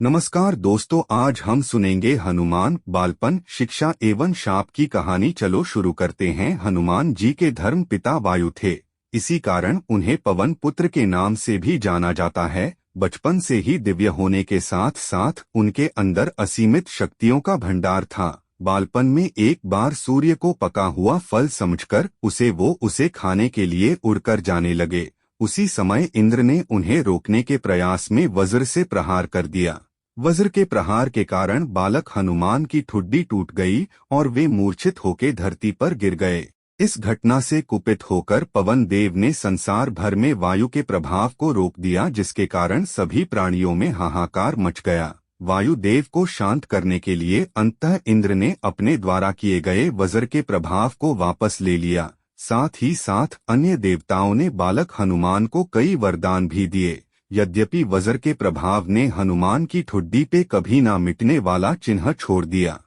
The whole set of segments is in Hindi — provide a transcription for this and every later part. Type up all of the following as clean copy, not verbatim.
नमस्कार दोस्तों, आज हम सुनेंगे हनुमान बालपन, शिक्षा एवं शाप की कहानी। चलो शुरू करते हैं। हनुमान जी के धर्म पिता वायु थे। इसी कारण उन्हें पवन पुत्र के नाम से भी जाना जाता है। बचपन से ही दिव्य होने के साथ साथ उनके अंदर असीमित शक्तियों का भंडार था। बालपन में एक बार सूर्य को पका हुआ फल समझकर उसे खाने के लिए उड़कर जाने लगे। उसी समय इंद्र ने उन्हें रोकने के प्रयास में वज्र से प्रहार कर दिया। वज्र के प्रहार के कारण बालक हनुमान की ठुड्डी टूट गई और वे मूर्छित होकर धरती पर गिर गए। इस घटना से कुपित होकर पवन देव ने संसार भर में वायु के प्रभाव को रोक दिया, जिसके कारण सभी प्राणियों में हाहाकार मच गया। वायु देव को शांत करने के लिए अंततः इंद्र ने अपने द्वारा किए गए वज्र के प्रभाव को वापस ले लिया। साथ ही साथ अन्य देवताओं ने बालक हनुमान को कई वरदान भी दिए। यद्यपि वज्र के प्रभाव ने हनुमान की ठुड्डी पे कभी ना मिटने वाला चिन्ह छोड़ दिया।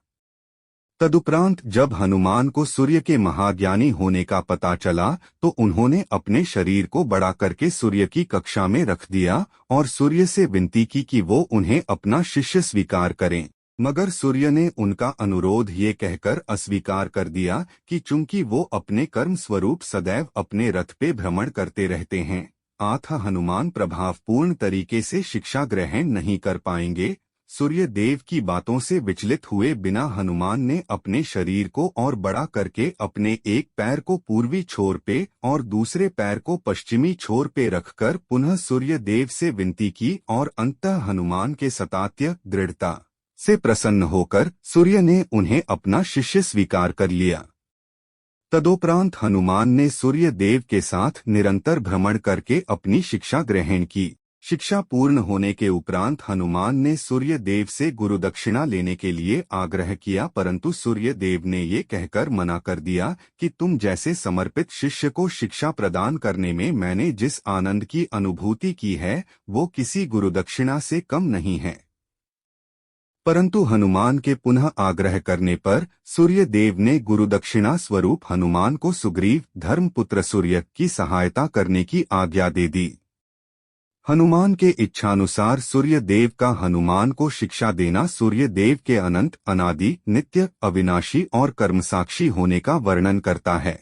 तदुपरांत जब हनुमान को सूर्य के महाज्ञानी होने का पता चला तो उन्होंने अपने शरीर को बड़ा करके सूर्य की कक्षा में रख दिया और सूर्य से विनती की कि वो उन्हें अपना शिष्य स्वीकार करें। मगर सूर्य ने उनका अनुरोध ये कहकर अस्वीकार कर दिया कि चूंकि वो अपने कर्म स्वरूप सदैव अपने रथ पे भ्रमण करते रहते हैं, अतः हनुमान प्रभावपूर्ण तरीके से शिक्षा ग्रहण नहीं कर पाएंगे। सूर्य देव की बातों से विचलित हुए बिना हनुमान ने अपने शरीर को और बड़ा करके अपने एक पैर को पूर्वी छोर पे और दूसरे पैर को पश्चिमी छोर पे रखकर पुनः सूर्य देव से विनती की और अंततः हनुमान के सतात्य दृढ़ता से प्रसन्न होकर सूर्य ने उन्हें अपना शिष्य स्वीकार कर लिया। तदोपरांत हनुमान ने सूर्य देव के साथ निरंतर भ्रमण करके अपनी शिक्षा ग्रहण की। शिक्षा पूर्ण होने के उपरांत हनुमान ने सूर्य देव से गुरुदक्षिणा लेने के लिए आग्रह किया, परंतु सूर्य देव ने ये कहकर मना कर दिया कि तुम जैसे समर्पित शिष्य को शिक्षा प्रदान करने में मैंने जिस आनंद की अनुभूति की है वो किसी गुरुदक्षिणा से कम नहीं है। परंतु हनुमान के पुनः आग्रह करने पर सूर्य देव ने गुरुदक्षिणा स्वरूप हनुमान को सुग्रीव धर्मपुत्र सूर्य की सहायता करने की आज्ञा दे दी। हनुमान के इच्छानुसार सूर्य देव का हनुमान को शिक्षा देना सूर्य देव के अनंत, अनादि, नित्य, अविनाशी और कर्मसाक्षी होने का वर्णन करता है।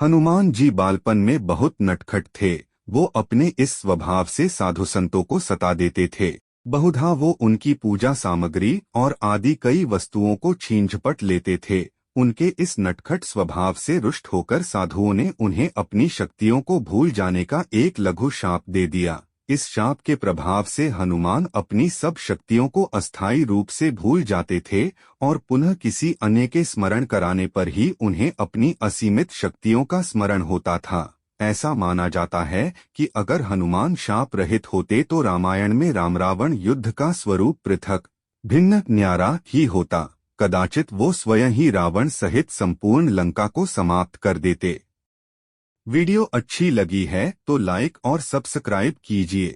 हनुमान जी बालपन में बहुत नटखट थे। वो अपने इस स्वभाव से साधु संतों को सता देते थे। बहुधा वो उनकी पूजा सामग्री और आदि कई वस्तुओं को छीन झपट लेते थे। उनके इस नटखट स्वभाव से रुष्ट होकर साधुओं ने उन्हें अपनी शक्तियों को भूल जाने का एक लघु शाप दे दिया। इस शाप के प्रभाव से हनुमान अपनी सब शक्तियों को अस्थायी रूप से भूल जाते थे और पुनः किसी अन्य के स्मरण कराने पर ही उन्हें अपनी असीमित शक्तियों का स्मरण होता था। ऐसा माना जाता है कि अगर हनुमान शाप रहित होते तो रामायण में राम रावण युद्ध का स्वरूप पृथक, भिन्न, न्यारा ही होता। कदाचित वो स्वयं ही रावण सहित संपूर्ण लंका को समाप्त कर देते। वीडियो अच्छी लगी है तो लाइक और सब्सक्राइब कीजिए।